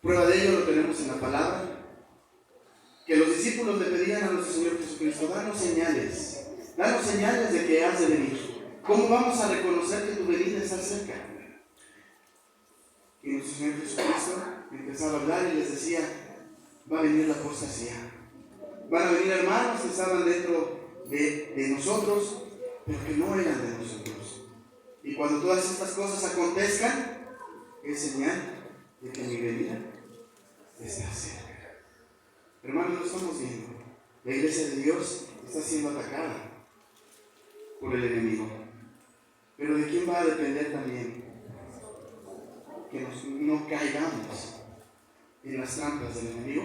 Prueba de ello lo tenemos en la palabra, que los discípulos le pedían a nuestro Señor Jesucristo: danos señales de que has de venir. ¿Cómo vamos a reconocer que tu venida está cerca? Y nuestro Señor Jesucristo empezaba a hablar y les decía: va a venir la apostasía. Van a venir hermanos que estaban dentro de nosotros, pero que no eran de nosotros. Y cuando todas estas cosas acontezcan, es señal de que mi venida está cerca. Hermanos, lo estamos viendo. La iglesia de Dios está siendo atacada por el enemigo. Pero ¿de quién va a depender también que no caigamos en las trampas del enemigo?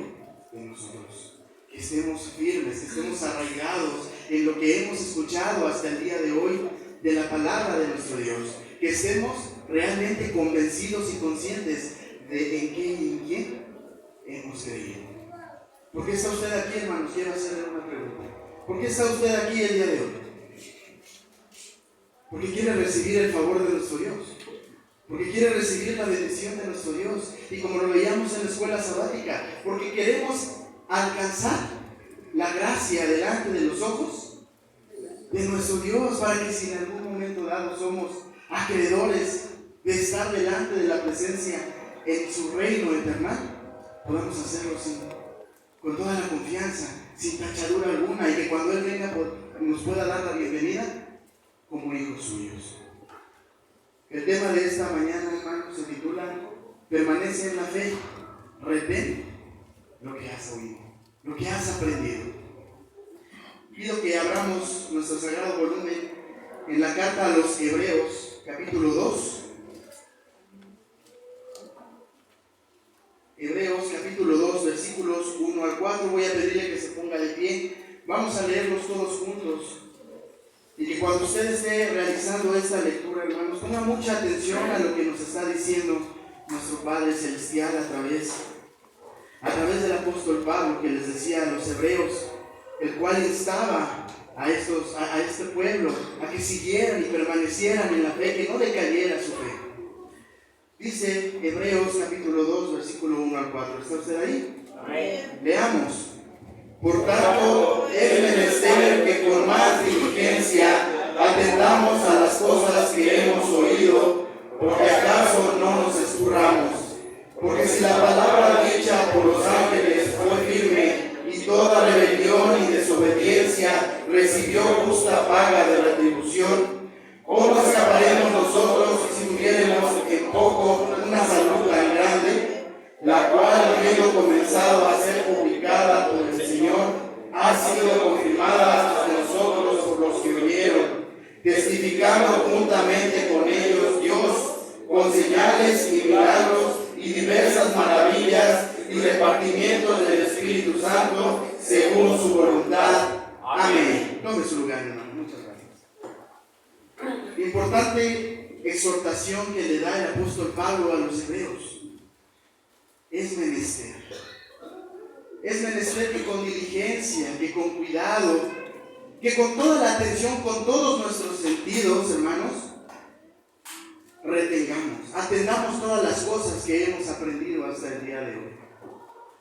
De nosotros. Que estemos firmes, que estemos arraigados en lo que hemos escuchado hasta el día de hoy de la palabra de nuestro Dios. Que estemos realmente convencidos y conscientes de en qué y en quién hemos creído. ¿Por qué está usted aquí, hermanos? Quiero hacerle una pregunta. ¿Por qué está usted aquí el día de hoy? Porque quiere recibir el favor de nuestro Dios. Porque quiere recibir la bendición de nuestro Dios. Y como lo veíamos en la escuela sabática, porque queremos alcanzar la gracia delante de los ojos de nuestro Dios, para que si en algún momento dado somos acreedores de estar delante de la presencia en su reino eterno, podamos hacerlo con toda la confianza, sin tachadura alguna, y que cuando Él venga nos pueda dar la bienvenida como hijos suyos. El tema de esta mañana, hermanos, se titula: permanece en la fe, retén lo que has oído, lo que has aprendido. Pido que abramos nuestro sagrado volumen en la carta a los Hebreos, capítulo 2. Hebreos capítulo 2, versículos 1 al 4. Voy a pedirle que se ponga de pie. Vamos a leerlos todos juntos. Y que cuando usted esté realizando esta lectura, hermanos, ponga mucha atención a lo que nos está diciendo nuestro Padre Celestial a través del apóstol Pablo, que les decía a los hebreos, el cual instaba a este pueblo a que siguieran y permanecieran en la fe, que no decayera su fe. Dice Hebreos capítulo 2, versículo 1 al 4. ¿Está usted ahí? Amén. Leamos. Por tanto, es menester que con más diligencia atendamos a las cosas que hemos oído, porque acaso no nos escurramos. Porque si la palabra dicha por los ángeles fue firme, y toda rebelión y desobediencia recibió justa paga de retribución, ¿cómo escaparemos nosotros si tuviéramos en poco una salud tan grande, la cual, habiendo comenzado a ser publicada por el Señor, ha sido confirmada a nosotros por los que oyeron, testificando juntamente con ellos Dios, con señales y milagros y diversas maravillas y repartimientos del Espíritu Santo según su voluntad? Amén. Tome su lugar, hermano. Muchas gracias. Importante exhortación que le da el apóstol Pablo a los hebreos. Es menester que con diligencia, que con cuidado, que con toda la atención, con todos nuestros sentidos, hermanos, retengamos, atendamos todas las cosas que hemos aprendido hasta el día de hoy.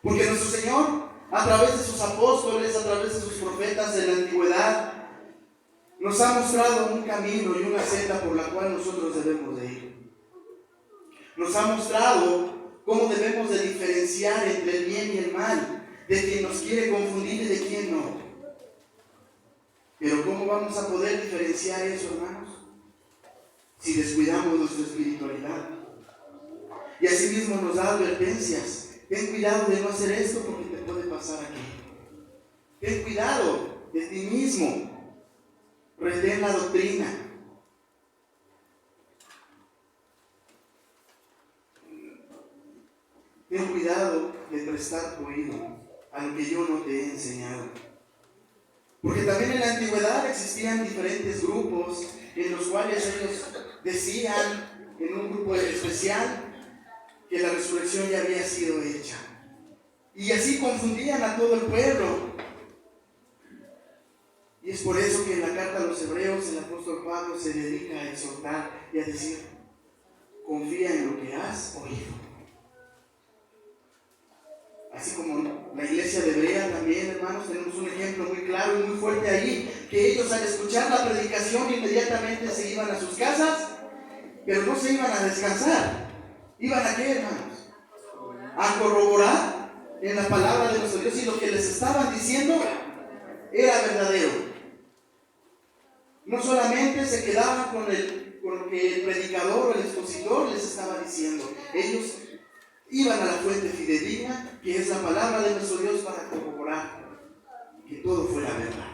Porque nuestro Señor, a través de sus apóstoles, a través de sus profetas en la antigüedad, nos ha mostrado un camino y una senda por la cual nosotros debemos de ir. Nos ha mostrado cómo debemos de diferenciar entre el bien y el mal, de quien nos quiere confundir y de quien no. Pero ¿cómo vamos a poder diferenciar eso, hermanos? Si descuidamos nuestra espiritualidad. Y asimismo nos da advertencias. Ten cuidado de no hacer esto porque te puede pasar aquí. Ten cuidado de ti mismo. Retén la doctrina. Ten cuidado de prestar tu oído a lo que yo no te he enseñado. Porque también en la antigüedad existían diferentes grupos en los cuales ellos decían, en un grupo especial, que la resurrección ya había sido hecha. Y así confundían a todo el pueblo. Y es por eso que en la carta a los Hebreos el apóstol Pablo se dedica a exhortar y a decir: confía en lo que has oído. iglesia de Berea también, hermanos, tenemos un ejemplo muy claro y muy fuerte allí, que ellos al escuchar la predicación inmediatamente se iban a sus casas, pero no se iban a descansar. ¿Iban a qué, hermanos? A corroborar en la palabra de nuestro Dios si lo que les estaban diciendo era verdadero. No solamente se quedaban con lo que el predicador o el expositor les estaba diciendo. Ellos iban a la fuente fidedigna, que es la palabra de nuestro Dios, para corroborar que todo fuera verdad.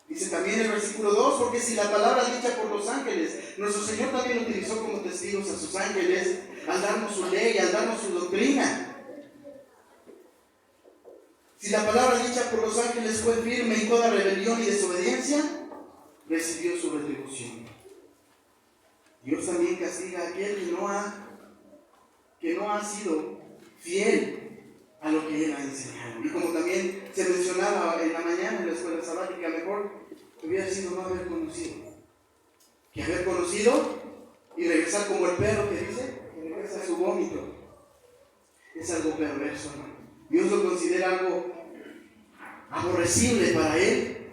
Dice también el versículo 2, porque si la palabra dicha por los ángeles, nuestro Señor también utilizó como testigos a sus ángeles, al darnos su ley, al darnos su doctrina. Si la palabra dicha por los ángeles fue firme en toda rebelión y desobediencia, recibió su retribución. Dios también castiga a aquel que no ha sido fiel a lo que Él ha enseñado. Y como también se mencionaba en la mañana en la escuela sabática, mejor hubiera sido no haber conocido que haber conocido y regresar como el perro que dice, que regresa a su vómito. Es algo perverso, hermano. Dios lo considera algo aborrecible para Él,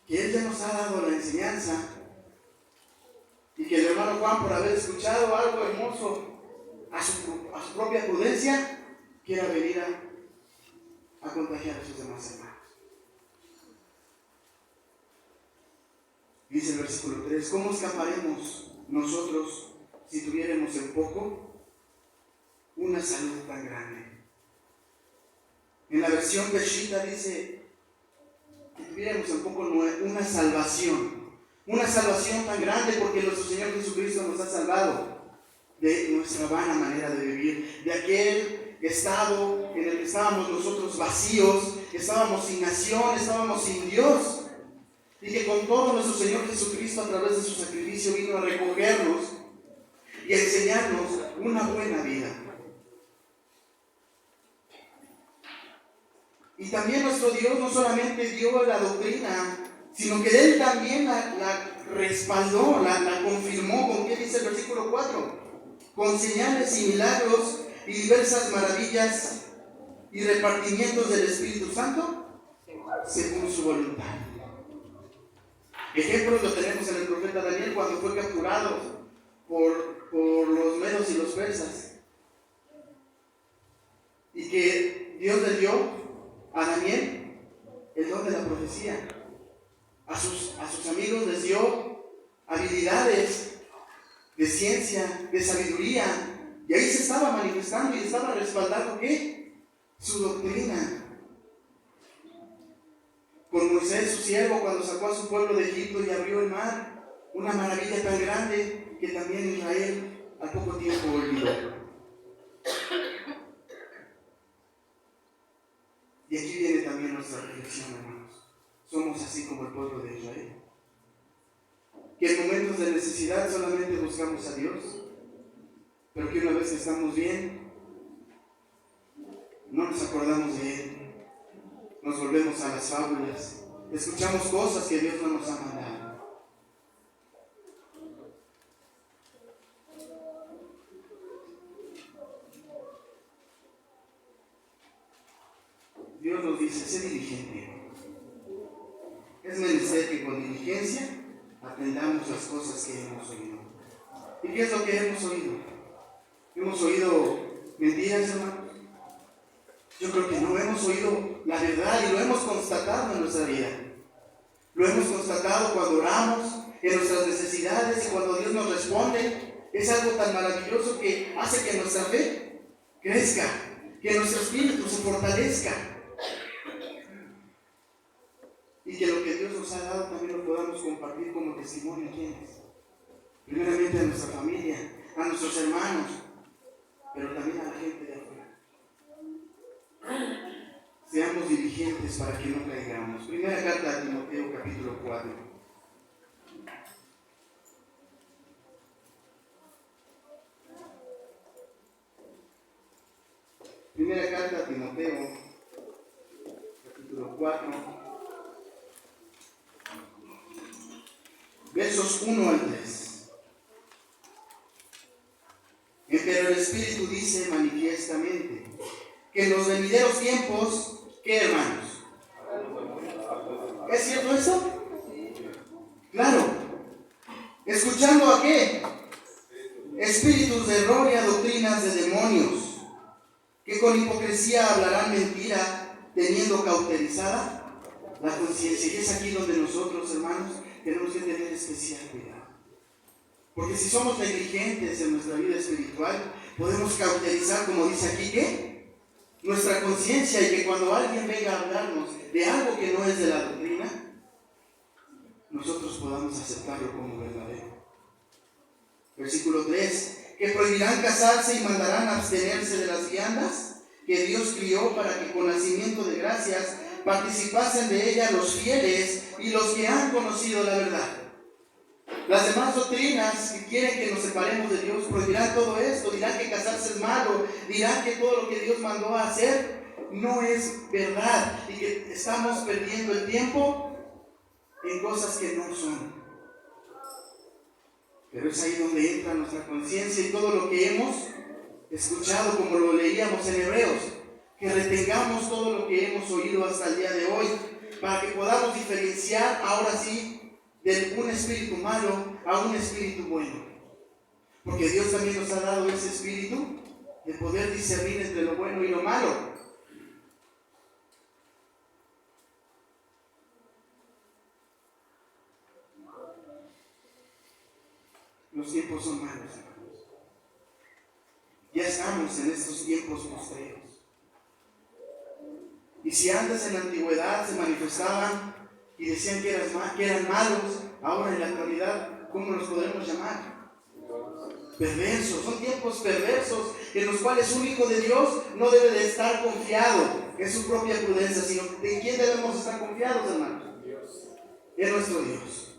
que Él ya nos ha dado la enseñanza, y que el hermano Juan, por haber escuchado algo hermoso a su propia prudencia, quiera venir a contagiar a sus demás hermanos. Dice el versículo 3, ¿cómo escaparemos nosotros si tuviéramos en poco una salud tan grande? En la versión Peshitta dice que tuviéramos en poco una salvación tan grande, porque nuestro Señor Jesucristo nos ha salvado de nuestra vana manera de vivir, de aquel estado en el que estábamos nosotros vacíos, estábamos sin nación, estábamos sin Dios, y que con todo nuestro Señor Jesucristo, a través de su sacrificio, vino a recogernos y a enseñarnos una buena vida. Y también nuestro Dios no solamente dio la doctrina, sino que Él también la respaldó, la confirmó. ¿Con qué dice el versículo 4? Con señales y milagros y diversas maravillas y repartimientos del Espíritu Santo según su voluntad. Ejemplos lo tenemos en el profeta Daniel cuando fue capturado por los medos y los persas, y que Dios le dio a Daniel el don de la profecía. A sus amigos les dio habilidades de ciencia, de sabiduría, y ahí se estaba manifestando y estaba respaldando ¿qué? Su doctrina. Con Moisés, su siervo, cuando sacó a su pueblo de Egipto y abrió el mar, una maravilla tan grande que también Israel al poco tiempo olvidó. Y aquí viene también nuestra reflexión, hermanos. Somos así como el pueblo de Israel, que en momentos de necesidad solamente buscamos a Dios, pero que una vez que estamos bien, no nos acordamos de Él, nos volvemos a las fábulas, escuchamos cosas que Dios no nos ha mandado. Dios nos dice, sé diligente. Es menester que con diligencia atendamos las cosas que hemos oído. ¿Y qué es lo que hemos oído? ¿Hemos oído mentiras, hermanos? Yo creo que no, hemos oído la verdad y lo hemos constatado en nuestra vida. Lo hemos constatado cuando oramos, en nuestras necesidades, y cuando Dios nos responde. Es algo tan maravilloso que hace que nuestra fe crezca, que nuestro espíritu se fortalezca, y que lo que Dios nos ha dado también lo podamos compartir como testimonio a quienes, primeramente a nuestra familia, a nuestros hermanos, pero también a la gente de afuera. Seamos diligentes para que no caigamos. Primera carta a Timoteo, capítulo 4. Primera carta a Timoteo, capítulo 4. Versos 1 al 3. Pero el Espíritu dice manifiestamente que en los venideros tiempos, ¿qué, hermanos? ¿Es cierto eso? Claro. ¿Escuchando a qué? Espíritus de error y a doctrinas de demonios, que con hipocresía hablarán mentira, teniendo cauterizada la conciencia. Y es aquí donde nosotros, hermanos, tenemos que tener especial cuidado. Porque si somos negligentes en nuestra vida espiritual, podemos cauterizar, como dice aquí, ¿qué? Nuestra conciencia, y que cuando alguien venga a hablarnos de algo que no es de la doctrina, nosotros podamos aceptarlo como verdadero. Versículo 3, que prohibirán casarse y mandarán abstenerse de las viandas que Dios crió para que con nacimiento de gracias participasen de ella los fieles y los que han conocido la verdad. Las demás doctrinas que quieren que nos separemos de Dios prohibirán todo esto, dirán que casarse es malo, dirán que todo lo que Dios mandó a hacer no es verdad y que estamos perdiendo el tiempo en cosas que no son. Pero es ahí donde entra nuestra conciencia y todo lo que hemos escuchado, como lo leíamos en Hebreos, que retengamos todo lo que hemos oído hasta el día de hoy, para que podamos diferenciar ahora sí de un espíritu malo a un espíritu bueno. Porque Dios también nos ha dado ese espíritu de poder discernir entre lo bueno y lo malo. Los tiempos son malos, hermanos. Ya estamos en estos tiempos postreros. Y si antes en la antigüedad se manifestaban y decían que eran malos, ahora en la actualidad, ¿cómo los podremos llamar? Perversos. Son tiempos perversos en los cuales un hijo de Dios no debe de estar confiado en su propia prudencia, sino ¿en quién debemos estar confiados, hermanos? En nuestro Dios.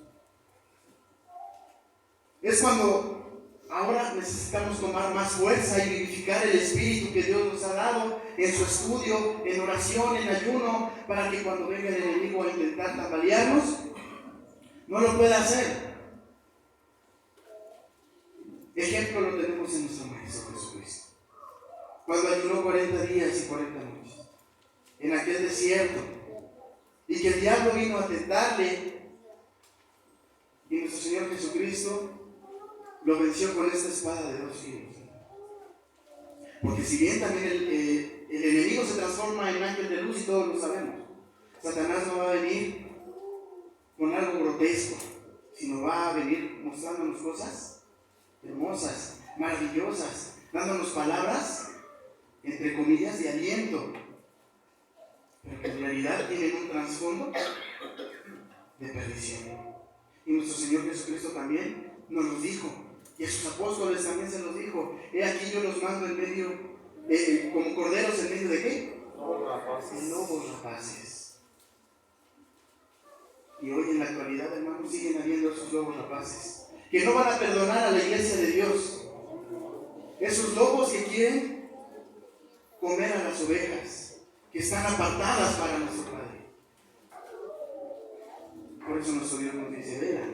Es cuando ahora necesitamos tomar más fuerza y vivificar el espíritu que Dios nos ha dado en su estudio, en oración, en ayuno, para que cuando venga el enemigo a intentar tambalearnos, no lo pueda hacer. Ejemplo lo tenemos en nuestro Maestro Jesucristo, cuando ayunó 40 días y 40 noches en aquel desierto, y que el diablo vino a tentarle, y nuestro Señor Jesucristo lo venció con esta espada de 2 filos. Porque si bien también el enemigo se transforma en ángel de luz, y todos lo sabemos, Satanás no va a venir con algo grotesco, sino va a venir mostrándonos cosas hermosas, maravillosas, dándonos palabras, entre comillas, de aliento, pero que en realidad tienen un trasfondo de perdición. Y nuestro Señor Jesucristo también nos los dijo, y a sus apóstoles también se los dijo: he aquí yo los mando en medio, como corderos en medio de ¿qué? Lobos rapaces. Y hoy en la actualidad, hermanos, siguen habiendo esos lobos rapaces, que no van a perdonar a la iglesia de Dios. Esos lobos que quieren comer a las ovejas, que están apartadas para nuestro Padre. Por eso nuestro Dios nos dice: vela,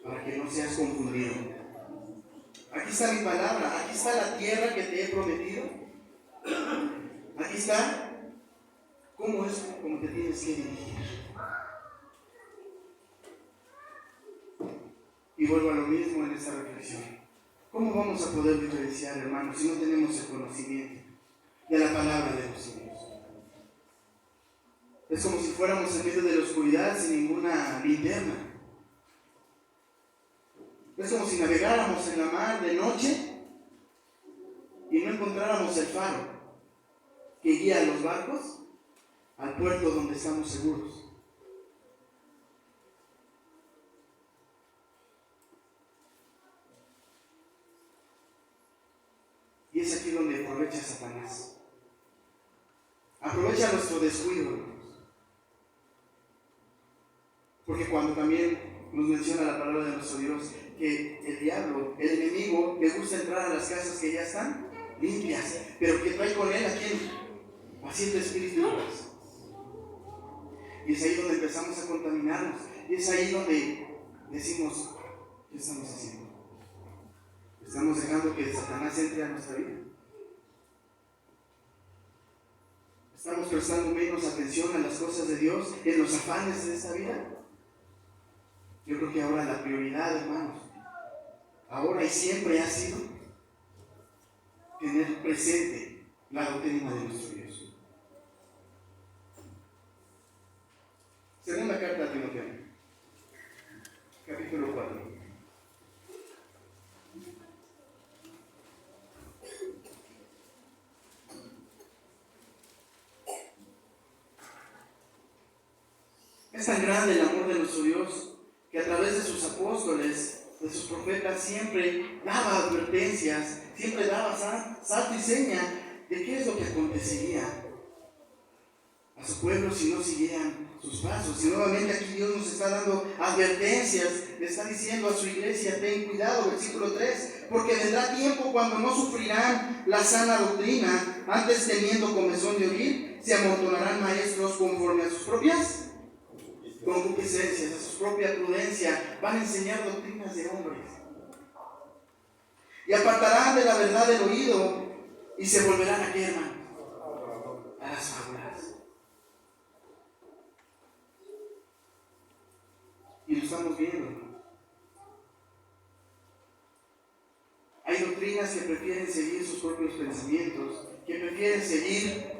para que no seas confundido. Aquí está mi palabra, aquí está la tierra que te he prometido. Aquí está cómo es como te tienes que dirigir. Y vuelvo a lo mismo en esta reflexión. ¿Cómo vamos a poder diferenciar, hermanos, si no tenemos el conocimiento de la palabra de los Dios? Es como si fuéramos en medio de la oscuridad sin ninguna linterna. Es como si navegáramos en la mar de noche y no encontráramos el faro que guía a los barcos al puerto donde estamos seguros. Y es aquí donde aprovecha Satanás. Aprovecha nuestro descuido, hermanos. Porque cuando también nos menciona la palabra de nuestro Dios que el diablo, el enemigo, le gusta entrar a las casas que ya están limpias, pero que trae con él a quién? A 7 espíritus. Y es ahí donde empezamos a contaminarnos. Y es ahí donde decimos: ¿qué estamos haciendo? ¿Estamos dejando que Satanás entre a nuestra vida? ¿Estamos prestando menos atención a las cosas de Dios en los afanes de esta vida? Yo creo que ahora la prioridad, hermanos, ahora y siempre ha sido tener presente la doctrina de nuestro Dios. Segunda carta a Timoteo, capítulo 4. Es tan grande el amor de nuestro Dios que a través de sus apóstoles, de sus profetas, siempre daba advertencias, siempre daba salto y seña de qué es lo que acontecería a su pueblo si no siguieran sus pasos. Y nuevamente aquí Dios nos está dando advertencias, le está diciendo a su iglesia: ten cuidado, versículo 3, porque vendrá tiempo cuando no sufrirán la sana doctrina, antes teniendo comezón de oír, se amontonarán maestros conforme a sus propias concupiscencias, a su propia prudencia, van a enseñar doctrinas de hombres. Y apartarán de la verdad el oído y se volverán a qué, hermano? A las fábulas. Y lo estamos viendo. Hay doctrinas que prefieren seguir sus propios pensamientos, que prefieren seguir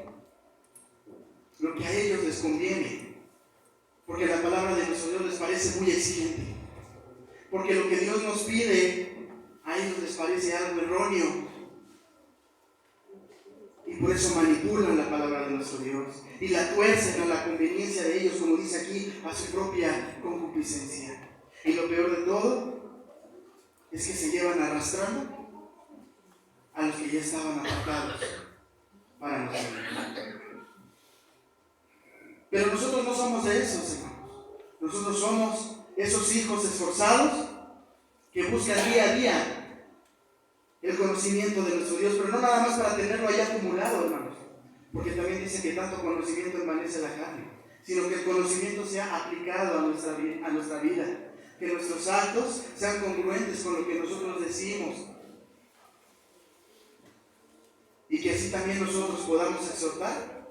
lo que a ellos les conviene. Porque la palabra de nuestro Dios les parece muy exigente. Porque lo que Dios nos pide, a ellos les parece algo erróneo. Y por eso manipulan la palabra de nuestro Dios. Y la tuercen a la conveniencia de ellos, como dice aquí, a su propia concupiscencia. Y lo peor de todo, es que se llevan arrastrando a los que ya estaban apartados para nosotros. Pero nosotros no somos de esos, hermanos. Nosotros somos esos hijos esforzados que buscan día a día el conocimiento de nuestro Dios, pero no nada más para tenerlo ahí acumulado, hermanos, porque también dice que tanto conocimiento envanece la carne, sino que el conocimiento sea aplicado a nuestra vida, que nuestros actos sean congruentes con lo que nosotros decimos, y que así también nosotros podamos exhortar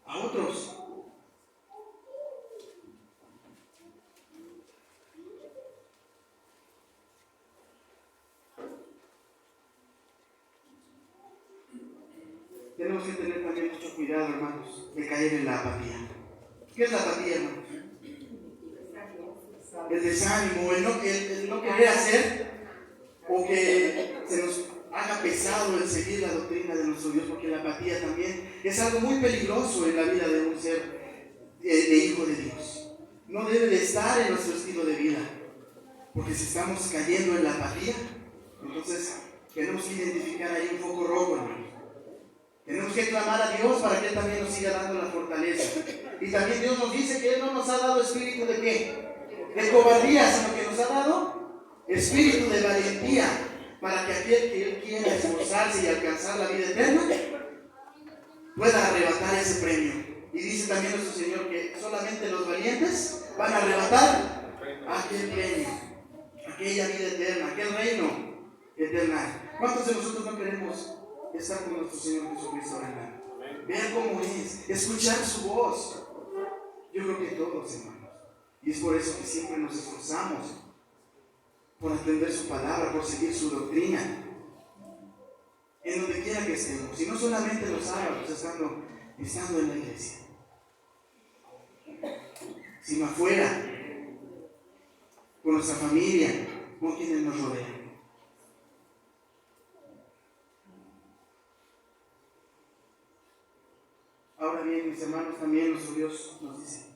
a otros. Tenemos que tener también mucho cuidado, hermanos, de caer en la apatía. ¿Qué es la apatía, hermanos? El desánimo, el no querer hacer, o que se nos haga pesado el seguir la doctrina de nuestro Dios, porque la apatía también es algo muy peligroso en la vida de un ser de hijo de Dios. No debe de estar en nuestro estilo de vida, porque si estamos cayendo en la apatía, entonces tenemos que identificar ahí un foco rojo, hermanos. Tenemos que clamar a Dios para que Él también nos siga dando la fortaleza. Y también Dios nos dice que Él no nos ha dado espíritu de ¿qué? De cobardía, sino que nos ha dado espíritu de valentía, para que aquel que Él quiera esforzarse y alcanzar la vida eterna pueda arrebatar ese premio. Y dice también nuestro Señor que solamente los valientes van a arrebatar aquel premio, aquella vida eterna, aquel reino eterno. ¿Cuántos de nosotros no queremos estar con nuestro Señor Jesucristo, hermano? Ver cómo es, escuchar su voz. Yo creo que todos, hermanos. Y es por eso que siempre nos esforzamos por atender su palabra, por seguir su doctrina, en donde quiera que estemos. Y no solamente los sábados, estando en la iglesia, sino afuera, con nuestra familia, con quienes nos rodean. Ahora bien, mis hermanos, también nuestro Dios nos dice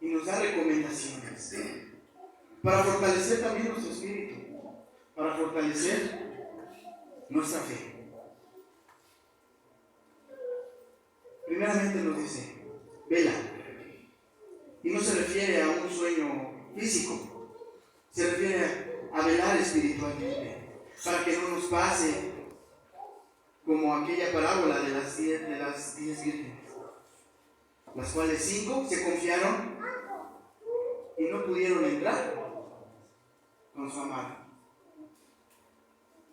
y nos da recomendaciones para fortalecer también nuestro espíritu, para fortalecer nuestra fe. Primeramente nos dice, vela. Y no se refiere a un sueño físico, se refiere a velar espiritualmente, para que no nos pase como aquella parábola de las 10 vírgenes, las cuales 5 se confiaron y no pudieron entrar con su amado.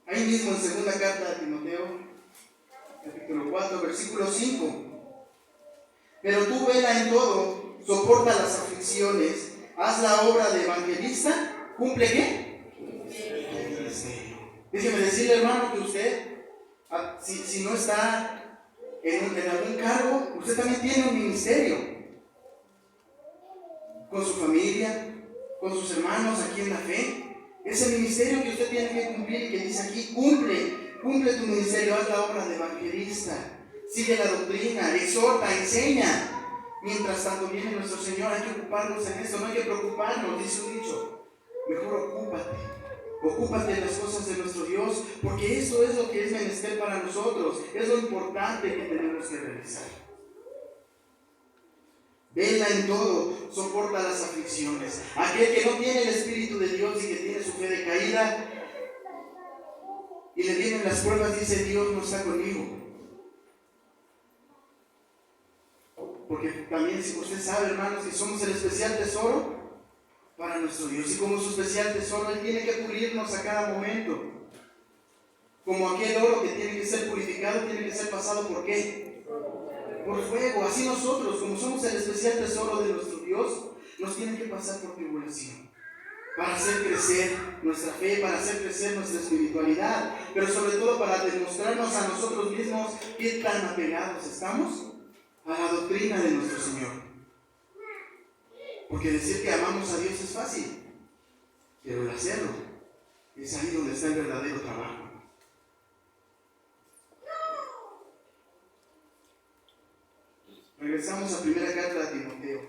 Ahí mismo en segunda carta de Timoteo, capítulo 4, versículo 5, Pero tú vela en todo, soporta las aflicciones, haz la obra de evangelista, ¿cumple qué? El ministerio. Déjeme decirle, hermano, que usted, si no está en algún cargo, usted también tiene un ministerio. Con su familia, con sus hermanos aquí en la fe. Ese ministerio que usted tiene que cumplir y que dice aquí, cumple tu ministerio, haz la obra de evangelista, sigue la doctrina, exhorta, enseña. Mientras tanto viene nuestro Señor, hay que ocuparnos en esto, no hay que preocuparnos, dice un dicho. Mejor ocúpate en las cosas de nuestro Dios, porque esto es lo que es menester para nosotros, es lo importante que tenemos que realizar. Vela en todo, soporta las aflicciones. Aquel que no tiene el Espíritu de Dios y que tiene su fe decaída y le vienen las pruebas, dice: Dios no está conmigo. Porque también, si usted sabe, hermanos, que somos el especial tesoro para nuestro Dios, y como su especial tesoro, Él tiene que pulirnos a cada momento. Como aquel oro que tiene que ser purificado, tiene que ser pasado ¿por qué? Por fuego. Así nosotros, como somos el especial tesoro de nuestro Dios, nos tiene que pasar por tribulación para hacer crecer nuestra fe, para hacer crecer nuestra espiritualidad, pero sobre todo para demostrarnos a nosotros mismos qué tan apegados estamos a la doctrina de nuestro Señor. Porque decir que amamos a Dios es fácil, pero el hacerlo es ahí donde está el verdadero trabajo. Regresamos a primera carta a Timoteo,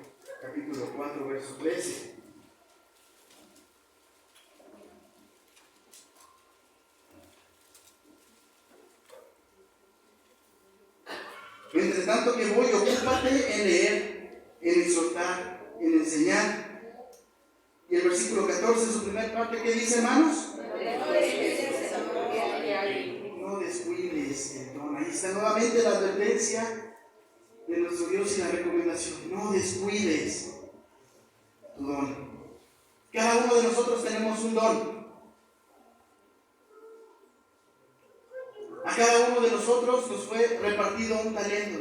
capítulo 4, verso 13. Entre tanto que voy, ocúpate en leer, en exhortar, en enseñar. Y el versículo 14, su primera parte, ¿qué dice, hermanos? No descuides el don. Ahí está nuevamente la advertencia de nuestro Dios y la recomendación: no descuides tu don. Cada uno de nosotros tenemos un don. A cada uno de nosotros nos fue repartido un talento.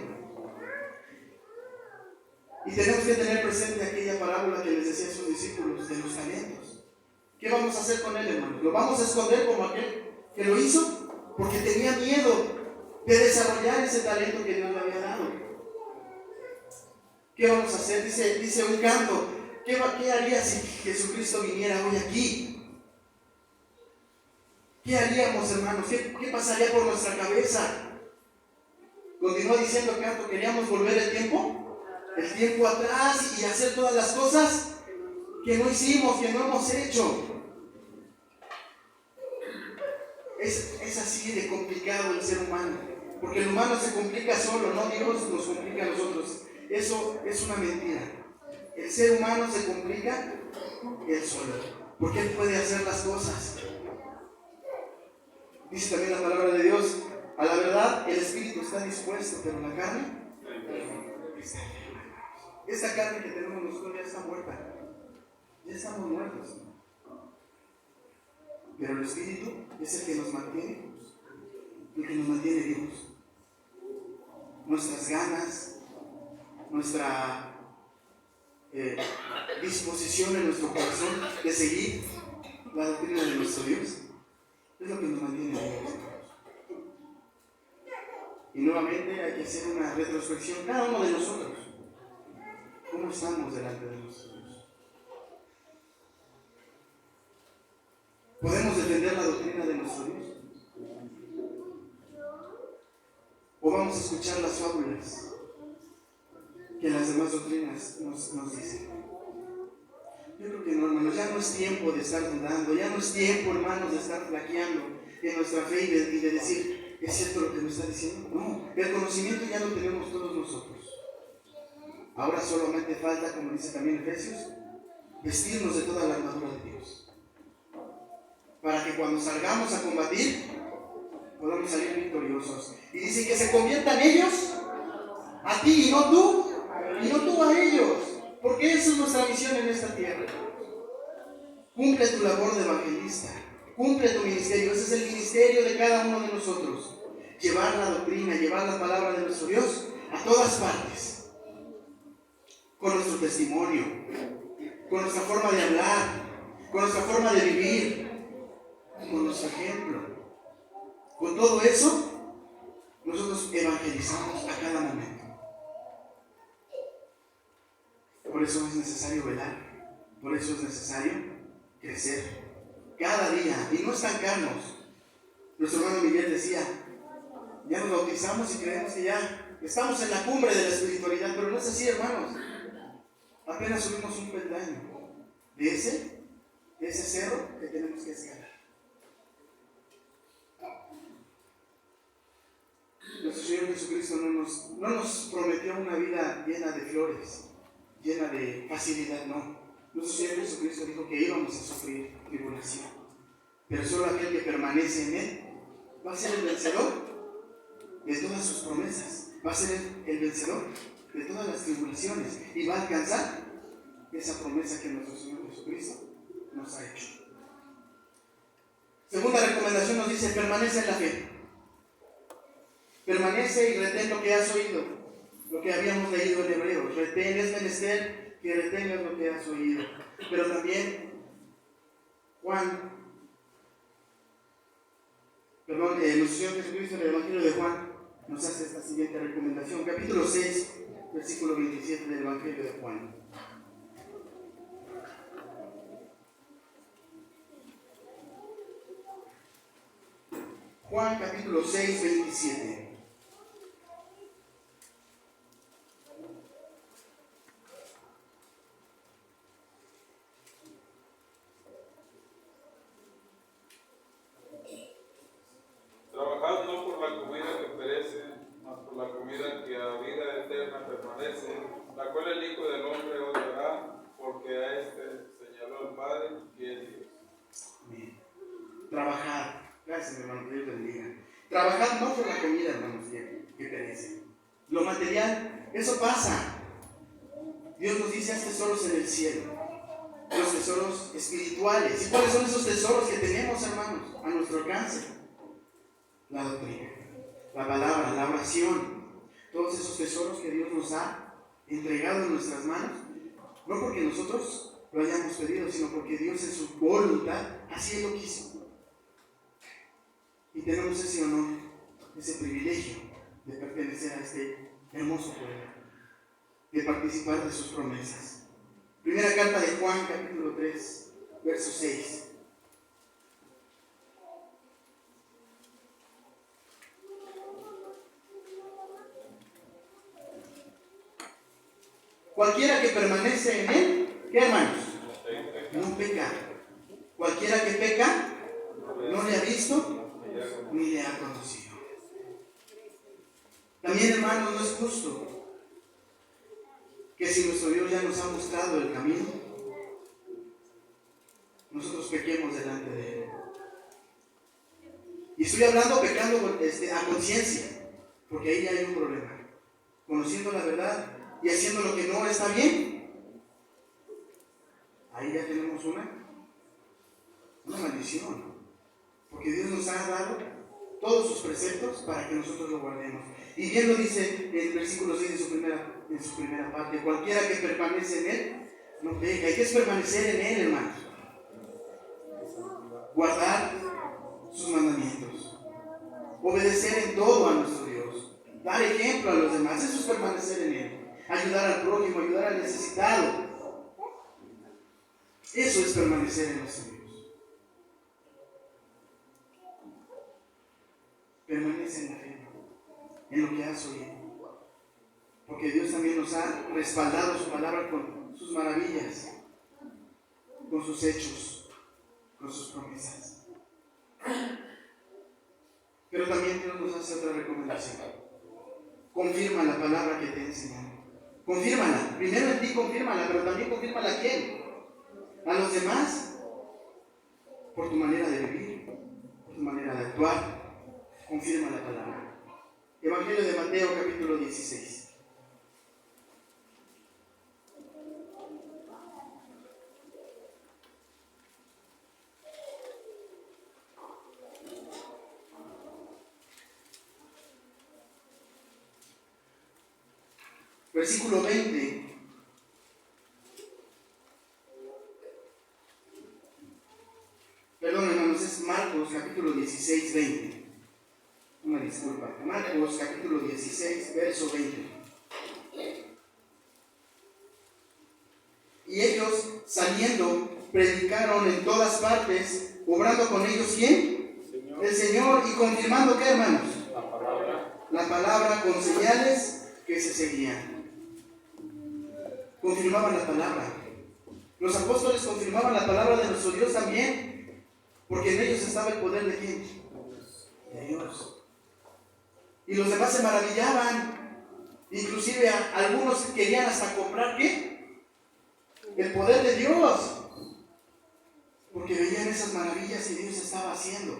Y tenemos que tener presente aquella parábola que les decía a sus discípulos de los talentos. ¿Qué vamos a hacer con él, hermanos? ¿Lo vamos a esconder como aquel que lo hizo? Porque tenía miedo de desarrollar ese talento que Dios le había dado. ¿Qué vamos a hacer? Dice un canto: ¿qué haría si Jesucristo viniera hoy aquí? ¿Qué haríamos, hermanos? ¿Qué pasaría por nuestra cabeza? Continúa diciendo el canto: ¿queríamos volver el tiempo atrás y hacer todas las cosas que no hicimos, que no hemos hecho? Es así de complicado el ser humano, porque el humano se complica solo, no Dios nos complica a nosotros. Eso es una mentira. El ser humano se complica él solo, porque él puede hacer las cosas. Dice también la palabra de Dios: a la verdad el espíritu está dispuesto, pero la carne está enferma. Esta carne que tenemos nosotros ya está muerta, ya estamos muertos. Pero el espíritu es el que nos mantiene, vivos. Nuestras ganas, nuestra disposición en nuestro corazón de seguir la doctrina de nuestro Dios es lo que nos mantiene vivos. Y nuevamente hay que hacer una retrospección, cada uno de nosotros. ¿Cómo estamos delante de nuestro Dios? ¿Podemos defender la doctrina de nuestro Dios? ¿O vamos a escuchar las fábulas que las demás doctrinas nos dicen? Yo creo que no, hermanos, ya no es tiempo de estar dudando, ya no es tiempo, hermanos, de estar flaqueando en nuestra fe y de decir: ¿es cierto lo que me está diciendo? No, el conocimiento ya lo tenemos todos nosotros. Ahora solamente falta, como dice también Efesios, vestirnos de toda la armadura de Dios, para que cuando salgamos a combatir podamos salir victoriosos. Y dice que se conviertan ellos a ti y no tú a ellos, porque esa es nuestra misión en esta tierra. Cumple tu labor de evangelista, cumple tu ministerio. Ese es el ministerio de cada uno de nosotros: llevar la doctrina, llevar la palabra de nuestro Dios a todas partes. con nuestro testimonio, con nuestra forma de hablar, con nuestra forma de vivir, con nuestro ejemplo. Con todo eso, nosotros evangelizamos a cada momento. Por eso es necesario velar, por eso es necesario crecer cada día y no estancarnos. Nuestro hermano Miguel decía, ya nos bautizamos y creemos que ya estamos en la cumbre de la espiritualidad, pero no es así, hermanos. Apenas subimos un peldaño de ese cerro que tenemos que escalar. Nuestro Señor Jesucristo no nos prometió una vida llena de flores, llena de facilidad, no. Nuestro Señor Jesucristo dijo que íbamos a sufrir tribulación, pero solo aquel que permanece en Él va a ser el vencedor de todas sus promesas, va a ser el vencedor de todas las tribulaciones y va a alcanzar esa promesa que nuestro Señor Jesucristo nos ha hecho. Segunda recomendación nos dice, permanece en la fe. Permanece y retén lo que has oído, lo que habíamos leído en Hebreos. Retén, es menester que retengas lo que has oído. Pero también nuestro Señor Jesucristo en el Evangelio de Juan nos hace esta siguiente recomendación. Capítulo 6, versículo 27 del Evangelio de Juan. Juan capítulo 6, 27. Trabajad no por la comida que perece, mas por la comida que a vida eterna permanece, la cual el Hijo del Hombre os dará, porque a este señaló el Padre, que es Dios. Amén. Trabajad. Gracias, hermano, que Dios bendiga. Trabajad no por la comida, hermanos, que perece. Lo material, eso pasa. Dios nos dice, haz tesoros en el cielo, los tesoros espirituales. ¿Y cuáles son esos tesoros que tenemos, hermanos, a nuestro alcance? La doctrina, la palabra, la oración, todos esos tesoros que Dios nos ha entregado en nuestras manos, no porque nosotros lo hayamos pedido, sino porque Dios en su voluntad así lo quiso. Y tenemos ese honor, ese privilegio de pertenecer a este hermoso pueblo, de participar de sus promesas. Primera carta de Juan, capítulo 3, verso 6. Cualquiera que permanece en Él, ¿qué, hermanos? No peca. Cualquiera que peca, no le ha visto ni le ha conocido. También, hermanos, no es justo que si nuestro Dios ya nos ha mostrado el camino, nosotros pequemos delante de Él. Y estoy hablando pecando a conciencia, porque ahí ya hay un problema. Conociendo la verdad y haciendo lo que no está bien, ahí ya tenemos una maldición. Porque Dios nos ha dado todos sus preceptos para que nosotros lo guardemos. Y bien lo dice en el versículo 6 en su primera parte: cualquiera que permanece en Él, no peca. Hay que permanecer en Él, hermanos. Guardar sus mandamientos. Obedecer en todo a nuestro Dios. Dar ejemplo a los demás. Eso es permanecer en Él. Ayudar al prójimo, ayudar al necesitado. Eso es permanecer en nuestro Dios. Permanece en la fe, en lo que has oído. Porque Dios también nos ha respaldado su palabra con sus maravillas, con sus hechos, con sus promesas. Pero también Dios nos hace otra recomendación. Confirma la palabra que te he enseñado. Confírmala. Primero en ti confírmala, pero también confírmala a quién. A los demás. Por tu manera de vivir, por tu manera de actuar. Confirma la palabra. Evangelio de Mateo, capítulo 16. Versículo 20 16:20. Una disculpa. Marcos capítulo 16, verso 20. Y ellos, saliendo, predicaron en todas partes, obrando con ellos, ¿quién? El Señor, y confirmando, ¿qué, hermanos? La palabra con señales que se seguían. Confirmaban la palabra. Los apóstoles confirmaban la palabra de nuestro Dios también, porque en ellos estaba el poder de ¿quién? De Dios. Y los demás se maravillaban. Inclusive algunos querían hasta comprar ¿qué? El poder de Dios, porque veían esas maravillas que Dios estaba haciendo.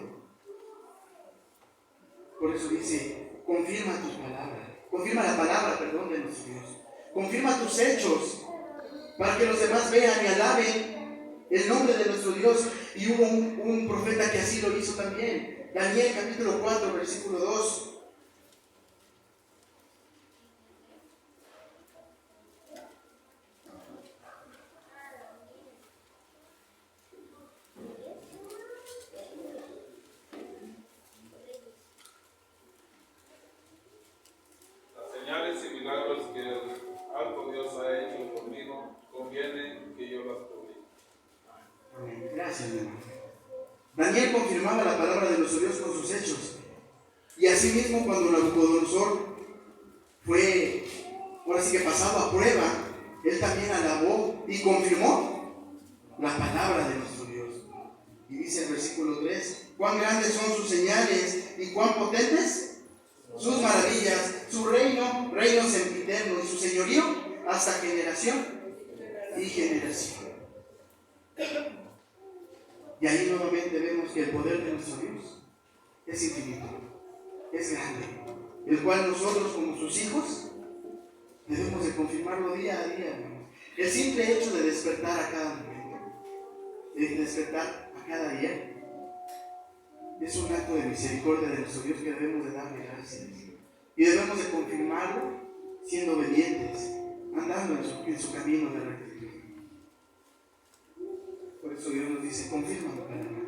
Por eso dice, confirma tus palabras, confirma la palabra, de nuestro Dios, confirma tus hechos, para que los demás vean y alaben el nombre de nuestro Dios. Y hubo un profeta que así lo hizo también. Daniel capítulo 4, versículo 2. Señales y milagros que el alto Dios ha hecho conmigo, conviene que yo las publique. Amén. Gracias, mi hermano. Daniel confirmaba la palabra de nuestro Dios con sus hechos. Y asimismo, cuando Nabucodonosor fue, ahora sí que pasado a prueba, él también alabó y confirmó la palabra de nuestro Dios. Y dice el versículo 3, cuán grandes son sus señales y cuán potentes sus maravillas, su reino sempiterno, y su señorío hasta generación y generación. Y ahí nuevamente vemos que el poder de nuestro Dios es infinito, es grande, el cual nosotros como sus hijos debemos de confirmarlo día a día, hermanos. El simple hecho de despertar a cada momento, de despertar a cada día, es un acto de misericordia de nuestro Dios que debemos de darle gracias. Y debemos de confirmarlo siendo obedientes, andando en su camino de rectitud. Por eso Dios nos dice, confírmalo, hermano.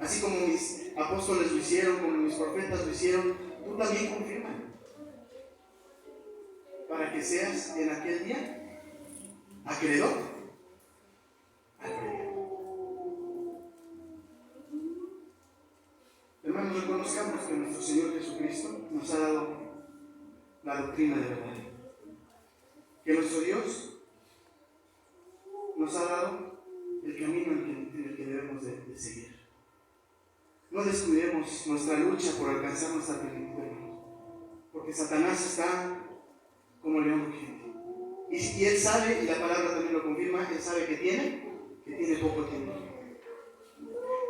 Así como mis apóstoles lo hicieron, como mis profetas lo hicieron, tú también confírmalo. Para que seas en aquel día acreedor al premio. Hermanos, reconozcamos que nuestro Señor Jesucristo nos ha dado la doctrina de verdad. Que nuestro Dios nos ha dado el camino en el que debemos de seguir. No descuidemos nuestra lucha por alcanzar nuestra plenitud, hermanos, porque Satanás está como león rugiente. Y él sabe, y la palabra también lo confirma, él sabe que tiene poco tiempo.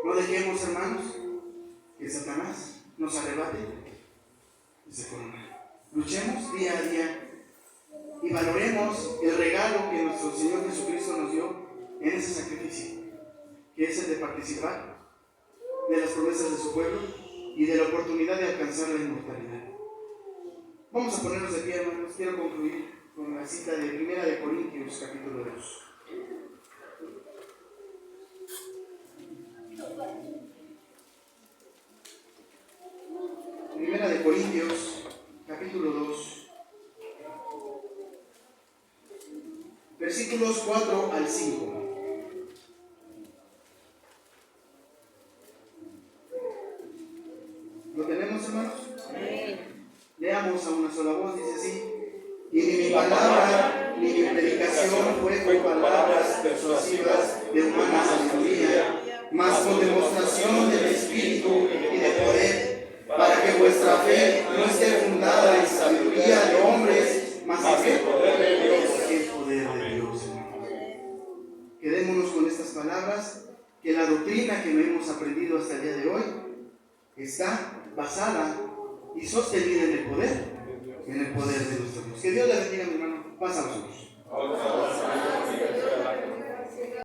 No dejemos, hermanos, que Satanás nos arrebate ese corona. Luchemos día a día y valoremos el regalo que nuestro Señor Jesucristo nos dio en ese sacrificio, que es el de participar de las promesas de su pueblo y de la oportunidad de alcanzar la inmortalidad. Vamos a ponernos de pie, hermanos. Quiero concluir con la cita de 1 Corintios capítulo 2. Primera de Corintios, capítulo 2, versículos 4 al 5. ¿Lo tenemos, hermanos? Leamos a una sola voz, dice así: y ni mi palabra ni mi predicación fue con palabras persuasivas de humana sabiduría, mas con demostración del Espíritu y de poder, para que vuestra fe no esté fundada en sabiduría de hombres, mas en el poder de Dios. El poder de Dios, hermanos. Quedémonos con estas palabras, que la doctrina que no hemos aprendido hasta el día de hoy está basada y sostenida en el poder de nuestro Dios. Que Dios le bendiga, mi hermano. Pasa a vosotros.